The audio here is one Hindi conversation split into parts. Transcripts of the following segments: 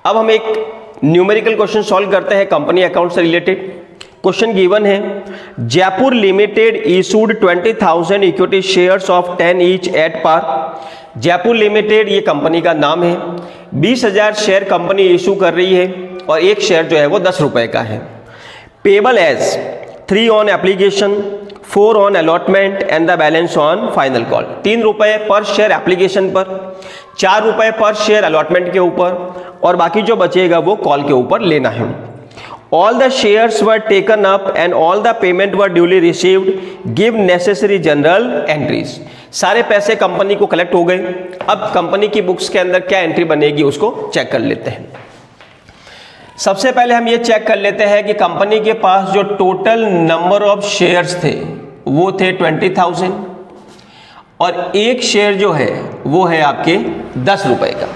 अब हम एक न्यूमेरिकल क्वेश्चन सॉल्व करते हैं कंपनी अकाउंट से रिलेटेड। क्वेश्चन गिवन है, Jaipur limited issued 20,000 equity shares of 10 each at par. Jaipur limited ये कंपनी का नाम है। 20,000 शेयर कंपनी इशू कर रही है और एक शेयर जो है वो 10 रुपए का है। Payable as 3 on application, 4 on allotment and the balance on final call. 3 रुपए पर शेयर एप्लीकेशन पर, 4 रुपए पर शेयर अलॉटमेंट के ऊपर और बाकी जो बचेगा वो कॉल के ऊपर लेना है। All the shares were taken up and all the payment were duly received. Give necessary journal entries. सारे पैसे कंपनी को कलेक्ट हो गए। अब कंपनी की बुक्स के अंदर क्या एंट्री बनेगी उसको चेक कर लेते हैं। सबसे पहले हम ये चेक कर लेते हैं कि कंपनी के पास जो टोटल नंबर ऑफ शेयर्स थे वो थे 20,000 और एक शेयर जो है वो है आपके 10 रुपए का।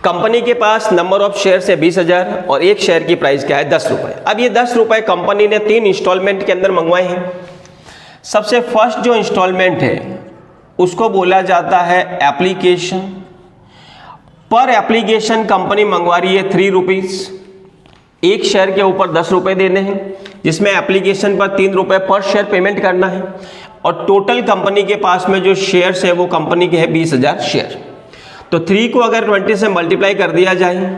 कंपनी के पास नंबर ऑफ शेयर है 20,000 और एक शेयर की प्राइस क्या है 10 रुपए। अब ये 10 रुपए कंपनी ने 3 इंस्टॉलमेंट के अंदर मंगवाए हैं। सबसे फर्स्ट जो इंस्टॉलमेंट है उसको बोला जाता है एप्लीकेशन। पर एप्लीकेशन कंपनी मंगवा रही है 3 रुपीज। एक शेयर के ऊपर 10 रुपए देने हैं, जिसमें एप्लीकेशन पर 3 रुपए पर शेयर पेमेंट करना है और टोटल कंपनी के पास में जो शेयर्स है वो कंपनी के है 20,000 शेयर। तो 3 को अगर 20 से मल्टीप्लाई कर दिया जाए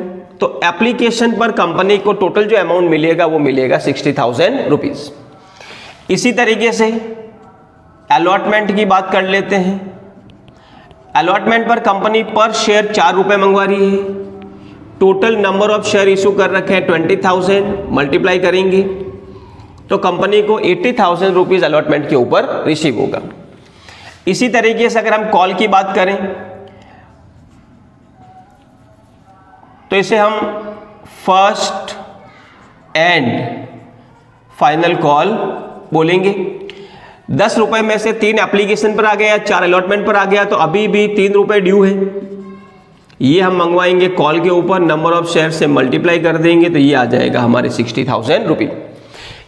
तो एप्लीकेशन पर कंपनी को टोटल जो अमाउंट मिलेगा वो मिलेगा 60,000 रुपीज। इसी तरीके से अलॉटमेंट की बात कर लेते हैं। अलॉटमेंट पर कंपनी पर शेयर 4 रुपए मंगवा रही है। Total number of share issue कर रखे हैं 20,000, मल्टीप्लाई करेंगे तो कंपनी को 80,000 रुपीज अलॉटमेंट के ऊपर रिसीव होगा। इसी तरीके से अगर हम कॉल की बात करें तो इसे हम फर्स्ट एंड फाइनल कॉल बोलेंगे। 10 रुपए में से 3 एप्लीकेशन पर आ गया, 4 अलॉटमेंट पर आ गया तो अभी भी 3 रुपए ड्यू है। ये हम मंगवाएंगे कॉल के ऊपर, नंबर ऑफ शेयर से मल्टीप्लाई कर देंगे तो ये आ जाएगा हमारे 60,000 रुपीज।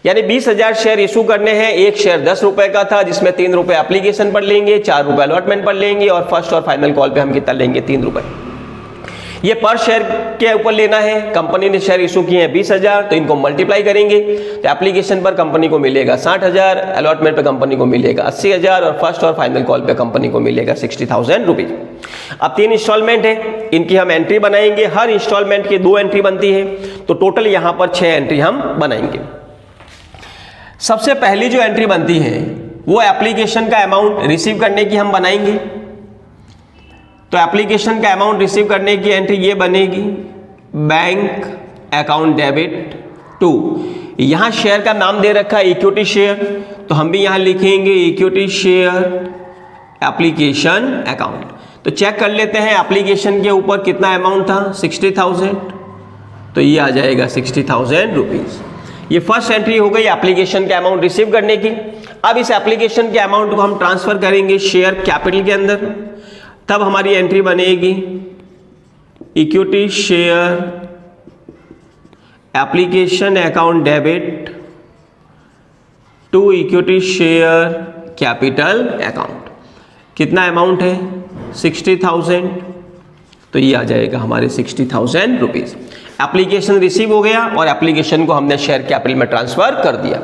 यानी 20,000 शेयर इशू करने हैं। एक शेयर 10 रुपए का था जिसमें 3 रुपए एप्लीकेशन पर लेंगे, 4 रुपए अलॉटमेंट पर लेंगे और फर्स्ट और फाइनल कॉल पे हम कितना लेंगे 3 रुपए। ये पर शेयर के ऊपर लेना है। कंपनी ने शेयर इशू किए हैं 20,000 तो इनको मल्टीप्लाई करेंगे तो एप्लीकेशन पर कंपनी को मिलेगा 60,000, अलॉटमेंट पे कंपनी को मिलेगा 80,000 और फर्स्ट और फाइनल कॉल पे कंपनी को मिलेगा 60,000 रुपीज। अब 3 इंस्टॉलमेंट है, इनकी हम एंट्री बनाएंगे। हर इंस्टॉलमेंट की 2 एंट्री बनती है तो टोटल यहां पर 6 एंट्री हम बनाएंगे। सबसे पहली जो एंट्री बनती है वो एप्लीकेशन का अमाउंट रिसीव करने की हम बनाएंगे। तो एप्लीकेशन का अमाउंट रिसीव करने की एंट्री ये बनेगी, बैंक अकाउंट डेबिट टू। यहां शेयर का नाम दे रखा है इक्विटी शेयर तो हम भी यहां लिखेंगे इक्विटी शेयर एप्लीकेशन अकाउंट। तो चेक कर लेते हैं एप्लीकेशन के ऊपर कितना अमाउंट था 60,000 तो ये आ जाएगा 60,000 रुपीज। ये फर्स्ट एंट्री हो गई एप्लीकेशन का अमाउंट रिसीव करने की। अब इस एप्लीकेशन के अमाउंट को हम ट्रांसफर करेंगे शेयर कैपिटल के अंदर, तब हमारी एंट्री बनेगी equity share application account debit to equity share capital account. कितना अमाउंट है 60,000 तो ये आ जाएगा हमारे 60,000 रुपीज। एप्लीकेशन रिसीव हो गया और एप्लीकेशन को हमने शेयर कैपिटल में ट्रांसफर कर दिया।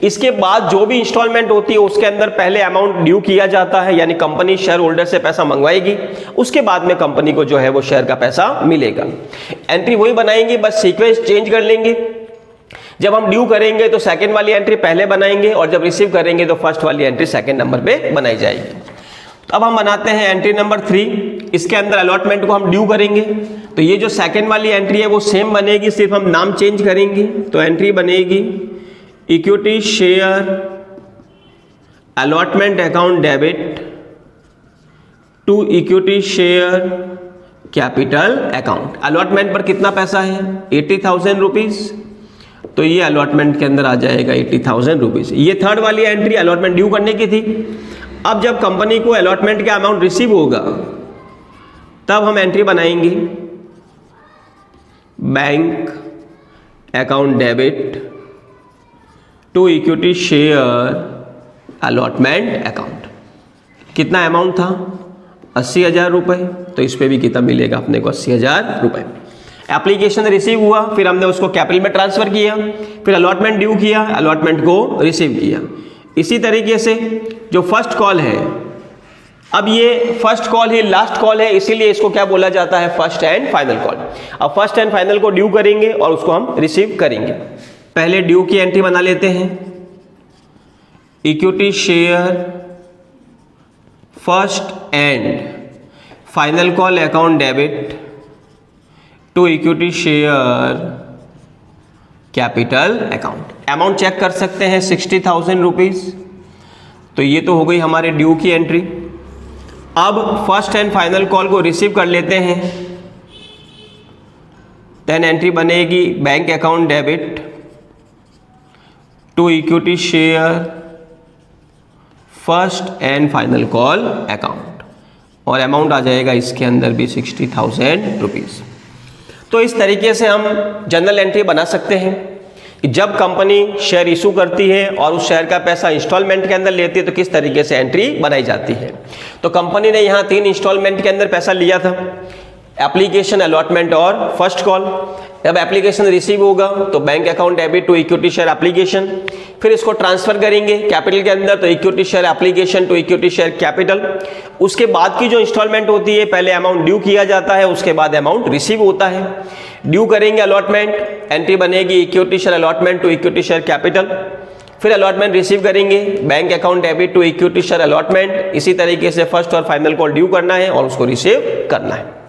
इसके बाद जो भी इंस्टॉलमेंट होती है उसके अंदर पहले अमाउंट ड्यू किया जाता है, यानी कंपनी शेयर होल्डर से पैसा मंगवाएगी, उसके बाद में कंपनी को जो है वो शेयर का पैसा मिलेगा। एंट्री वही बनाएंगे, बस सीक्वेंस चेंज कर लेंगे। जब हम ड्यू करेंगे तो सेकंड वाली एंट्री पहले बनाएंगे और जब रिसीव करेंगे तो फर्स्ट वाली एंट्री सेकंड नंबर पे बनाई जाएगी। तो अब हम बनाते हैं एंट्री नंबर 3। इसके अंदर अलॉटमेंट को हम ड्यू करेंगे तो ये जो सेकंड वाली एंट्री है वो सेम बनेगी, सिर्फ हम नाम चेंज करेंगे। तो एंट्री बनेगी equity share allotment account debit to equity share capital account. Allotment पर कितना पैसा है 80,000 रुपीज तो ये अलॉटमेंट के अंदर आ जाएगा 80,000 रुपीज। ये थर्ड वाली एंट्री अलॉटमेंट ड्यू करने की थी। अब जब कंपनी को अलॉटमेंट का अमाउंट रिसीव होगा तब हम एंट्री बनाएंगे bank account debit to equity share allotment account. कितना अमाउंट था 80,000 रुपए तो इस पे भी कितना मिलेगा अपने को 80,000 रुपए। एप्लीकेशन रिसीव हुआ, फिर हमने उसको कैपिटल में ट्रांसफर किया, फिर अलॉटमेंट ड्यू किया, अलॉटमेंट को रिसीव किया। इसी तरीके से जो फर्स्ट कॉल है, अब ये फर्स्ट कॉल ही लास्ट कॉल है, इसीलिए इसको क्या बोला जाता है, फर्स्ट एंड फाइनल कॉल। अब फर्स्ट एंड फाइनल को ड्यू करेंगे और उसको हम रिसीव करेंगे। पहले ड्यू की एंट्री बना लेते हैं, equity share first and final call account debit to equity share capital account. Amount check कर सकते हैं 60,000 रुपीज। तो ये तो हो गई हमारे ड्यू की एंट्री। अब फर्स्ट एंड फाइनल कॉल को रिसीव कर लेते हैं। देन एंट्री बनेगी bank account debit to equity share first and final call account, और अमाउंट आ जाएगा इसके अंदर भी 60,000 रुपीज। तो इस तरीके से हम जनरल एंट्री बना सकते हैं कि जब कंपनी शेयर इशू करती है और उस शेयर का पैसा इंस्टॉलमेंट के अंदर लेती है तो किस तरीके से एंट्री बनाई जाती है। तो कंपनी ने यहाँ 3 इंस्टॉलमेंट के अंदर पैसा लिया था, एप्लीकेशन, अलॉटमेंट और फर्स्ट कॉल। जब एप्लीकेशन रिसीव होगा तो bank account debit to equity share application, फिर इसको ट्रांसफर करेंगे कैपिटल के अंदर, तो equity share application to equity share capital. उसके बाद की जो इंस्टॉलमेंट होती है, पहले अमाउंट ड्यू किया जाता है, उसके बाद अमाउंट रिसीव होता है। ड्यू करेंगे अलॉटमेंट, एंट्री बनेगी equity share allotment to equity share capital, फिर अलॉटमेंट रिसीव करेंगे bank account debit to equity share allotment. इसी तरीके से फर्स्ट और फाइनल कॉल ड्यू करना है और उसको रिसीव करना है।